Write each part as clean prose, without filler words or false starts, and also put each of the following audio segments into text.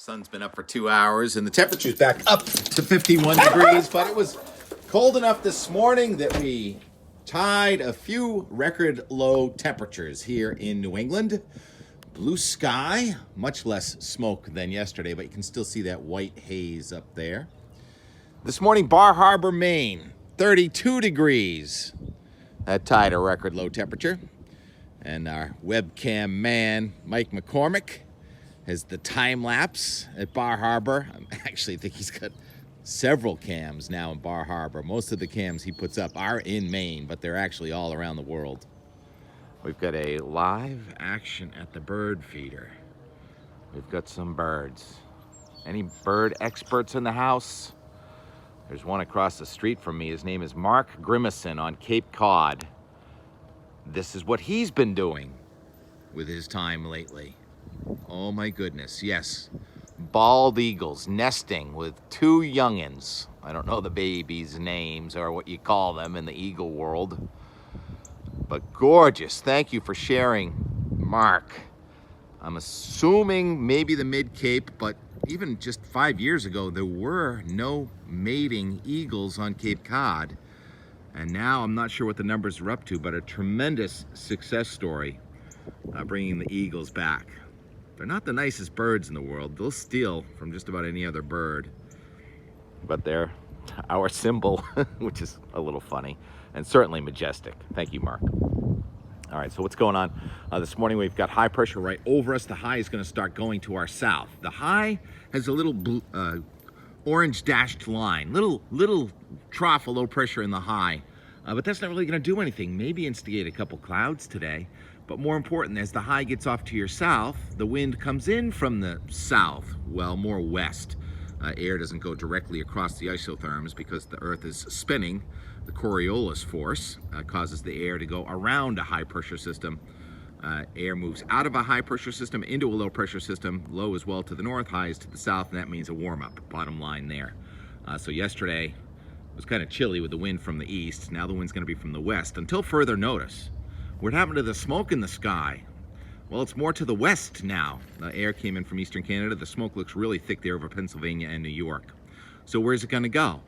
Sun's been up for 2 hours and the temperature's back up to 51 degrees, but it was cold enough this morning that we tied a few record low temperatures here in New England. Blue sky, much less smoke than yesterday, but you can still see that white haze up there. This morning, Bar Harbor, Maine, 32 degrees. That tied a record low temperature. And our webcam man, Mike McCormick, has the time lapse at Bar Harbor. I actually think he's got several cams now in Bar Harbor. Most of the cams he puts up are in Maine, but they're actually all around the world. We've got a live action at the bird feeder. We've got some birds. Any bird experts in the house? There's one across the street from me. His name is Mark Grimason on Cape Cod. This is what he's been doing with his time lately. Oh my goodness, yes. Bald eagles nesting with two youngins. I don't know the babies' names or what you call them in the eagle world. But gorgeous. Thank you for sharing, Mark. I'm assuming maybe the Mid-Cape, but even just 5 years ago, there were no mating eagles on Cape Cod. And now I'm not sure what the numbers are up to, but a tremendous success story bringing the eagles back. They're not the nicest birds in the world. They'll steal from just about any other bird. But they're our symbol, which is a little funny and certainly majestic. Thank you, Mark. All right, so what's going on? This morning we've got high pressure right over us. The high is going to start going to our south. The high has a little blue, orange dashed line, little trough of low pressure in the high, but that's not really going to do anything. Maybe instigate a couple clouds today, but more important, as the high gets off to your south, the wind comes in from the south, well, more west. Air doesn't go directly across the isotherms because the Earth is spinning. The Coriolis force causes the air to go around a high pressure system. Air moves out of a high pressure system into a low pressure system, low as well to the north, high is to the south, and that means a warm up, bottom line there. So yesterday it was kind of chilly with the wind from the east. Now the wind's going to be from the west until further notice. What happened to the smoke in the sky? Well, it's more to the west now. Air came in from eastern Canada. The smoke looks really thick there over Pennsylvania and New York. So where's it going to go?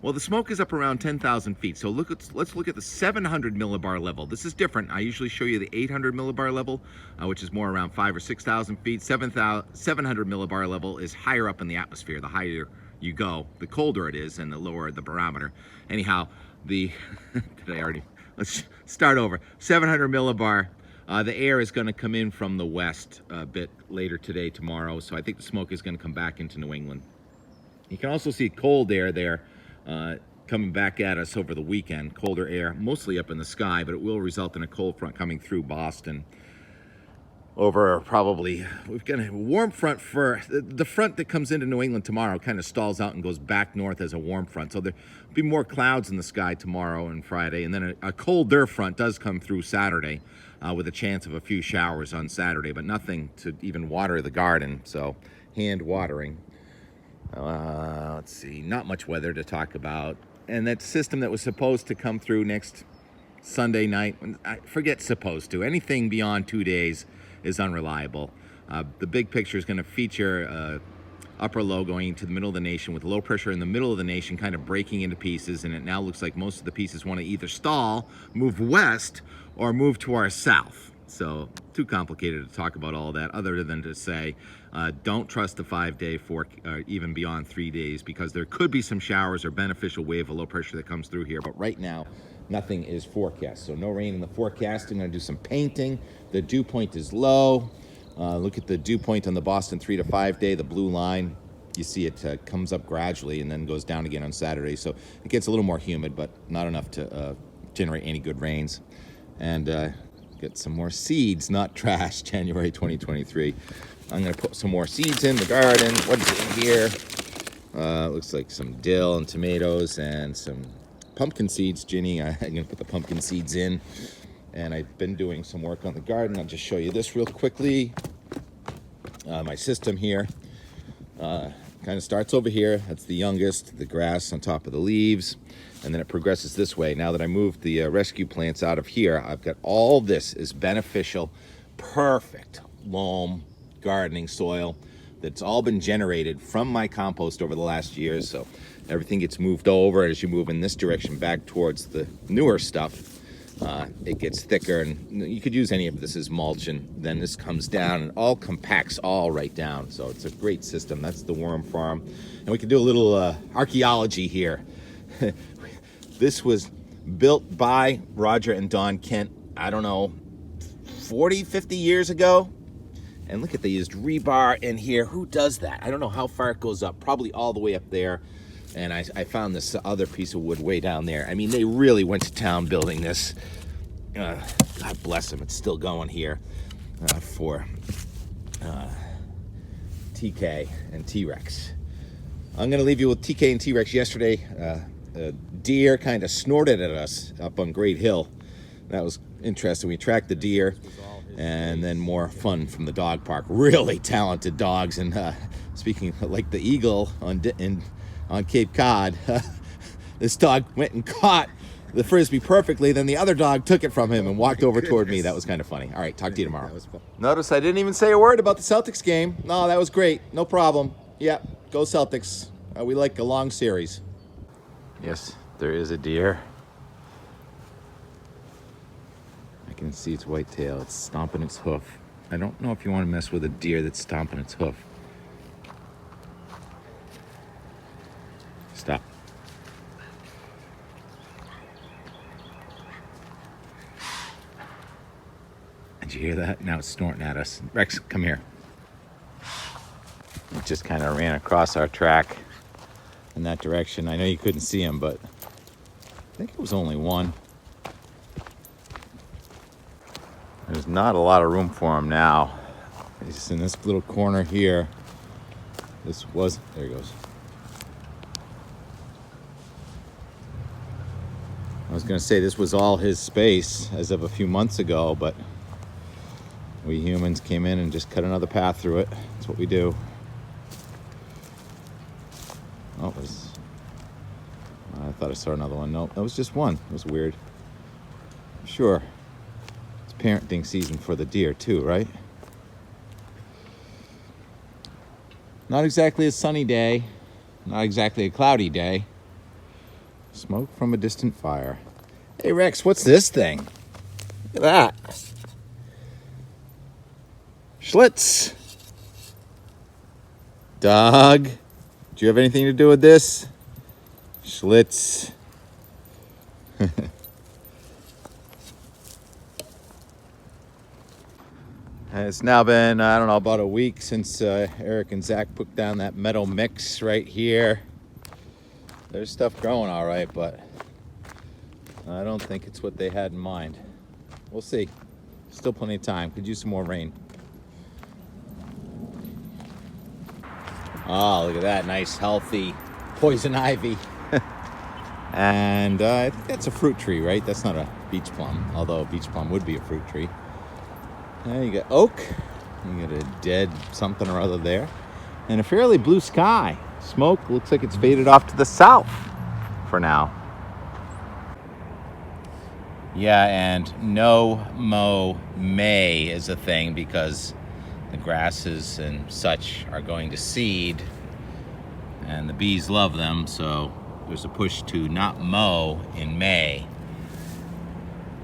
Well, the smoke is up around 10,000 feet. So let's look at the 700 millibar level. This is different. I usually show you the 800 millibar level, which is more around 5,000 or 6,000 feet. 700 millibar level is higher up in the atmosphere. The higher you go, the colder it is, and the lower the barometer. Anyhow, let's start over. 700 millibar. The air is going to come in from the west a bit later today, tomorrow. So I think the smoke is going to come back into New England. You can also see cold air there. Coming back at us over the weekend. Colder air, mostly up in the sky, but it will result in a cold front coming through Boston. Over probably, we've got a warm front for, the front that comes into New England tomorrow kind of stalls out and goes back north as a warm front. So there'll be more clouds in the sky tomorrow and Friday. And then a colder front does come through Saturday with a chance of a few showers on Saturday, but nothing to even water the garden. So hand watering. Let's see, not much weather to talk about. And that system that was supposed to come through next Sunday night, I forget supposed to, anything beyond 2 days is unreliable. The big picture is going to feature upper low going into the middle of the nation with low pressure in the middle of the nation kind of breaking into pieces, and it now looks like most of the pieces want to either stall, move west, or move to our south. So too complicated to talk about all that other than to say don't trust the 5-day even beyond 3 days, because there could be some showers or beneficial wave of low pressure that comes through here. But right now, nothing is forecast. So no rain in the forecast. I'm going to do some painting. The dew point is low. Look at the dew point on the Boston 3 to 5 day, the blue line. You see it comes up gradually and then goes down again on Saturday. So it gets a little more humid, but not enough to generate any good rains. And get some more seeds, not trash, January 2023. I'm going to put some more seeds in the garden. What's in here? Looks like some dill and tomatoes and some pumpkin seeds. Ginny, I'm going to put the pumpkin seeds in. And I've been doing some work on the garden. I'll just show you this real quickly. My system here kind of starts over here. That's the youngest, the grass on top of the leaves. And then it progresses this way. Now that I moved the rescue plants out of here, I've got all this is beneficial, perfect loam gardening soil that's all been generated from my compost over the last years. So everything gets moved over as you move in this direction back towards the newer stuff. It gets thicker, and you could use any of this as mulch, and then this comes down and all compacts all right down. So it's a great system. That's the worm farm. And we can do a little archaeology here. This was built by Roger and Don Kent, I don't know, 40, 50 years ago. And look at, they used rebar in here. Who does that? I don't know how far it goes up, probably all the way up there. And I found this other piece of wood way down there. I mean, they really went to town building this. God bless them, it's still going here for TK and T-Rex. I'm gonna leave you with TK and T-Rex. Yesterday, a deer kind of snorted at us up on Great Hill. That was interesting. We tracked the deer, and then more fun from the dog park. Really talented dogs. And speaking like the eagle on Cape Cod, this dog went and caught the frisbee perfectly, then the other dog took it from him and walked over toward me. That was kind of funny. All right, talk to you tomorrow. Notice I didn't even say a word about the Celtics game. No, that was great. No problem. Yeah, go Celtics. We like a long series. Yes, there is a deer. I can see its white tail. It's stomping its hoof. I don't know if you want to mess with a deer that's stomping its hoof. Stop. Did you hear that? Now it's snorting at us. Rex, come here. It just kind of ran across our track in that direction. I know you couldn't see him, but I think it was only one. There's not a lot of room for him now. He's just in this little corner here. There he goes. I was gonna say this was all his space as of a few months ago, but we humans came in and just cut another path through it. That's what we do. Oh, I thought I saw another one. No, that was just one. It was weird. Sure. It's parenting season for the deer too, right? Not exactly a sunny day. Not exactly a cloudy day. Smoke from a distant fire. Hey Rex, what's this thing? Look at that. Schlitz. Dog. Do you have anything to do with this? Schlitz. It's now been, I don't know, about a week since Eric and Zach put down that meadow mix right here. There's stuff growing all right, but I don't think it's what they had in mind. We'll see. Still plenty of time. Could use some more rain. Oh, look at that. Nice, healthy poison ivy. And I think that's a fruit tree, right? That's not a beach plum, although a beach plum would be a fruit tree. You got oak. You got a dead something or other there. And a fairly blue sky. Smoke looks like it's faded off to the south for now. Yeah, and no mow May is a thing because the grasses and such are going to seed and the bees love them, so there's a push to not mow in May.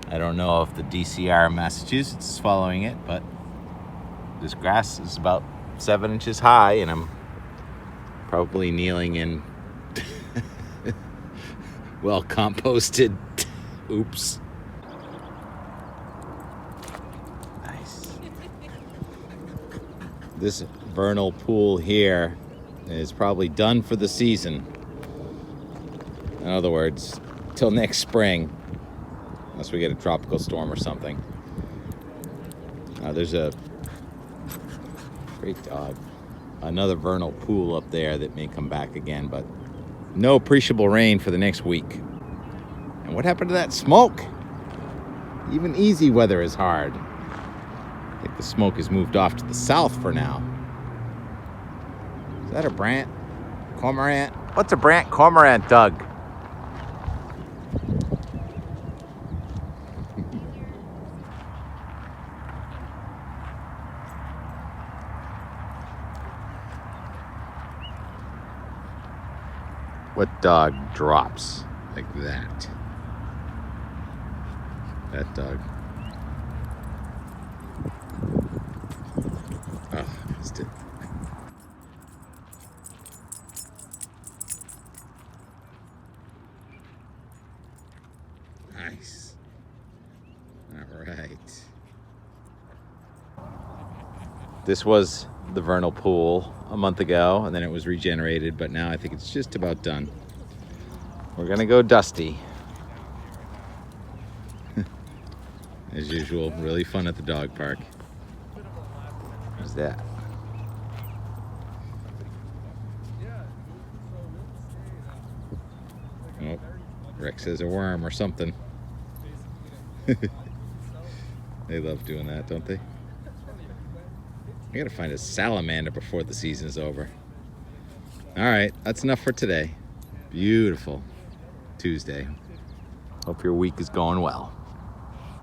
I don't know if the DCR Massachusetts is following it, but this grass is about 7 inches high and I'm probably kneeling in well composted. Oops. Nice. This vernal pool here is probably done for the season. In other words, till next spring, unless we get a tropical storm or something. There's a great dog. Another vernal pool up there that may come back again, but no appreciable rain for the next week. And what happened to that smoke? Even easy weather is hard. I think the smoke has moved off to the south for now. Is that a brant? Cormorant? What's a brant cormorant, Doug? What dog drops like that? That dog. Oh, missed it. Nice. All right. This was the vernal pool a month ago, and then it was regenerated, but now I think it's just about done. We're gonna go dusty. As usual, really fun at the dog park. What's that? Oh, Rex has a worm or something. They love doing that, don't they? I gotta find a salamander before the season's over. All right, that's enough for today. Beautiful Tuesday. Hope your week is going well.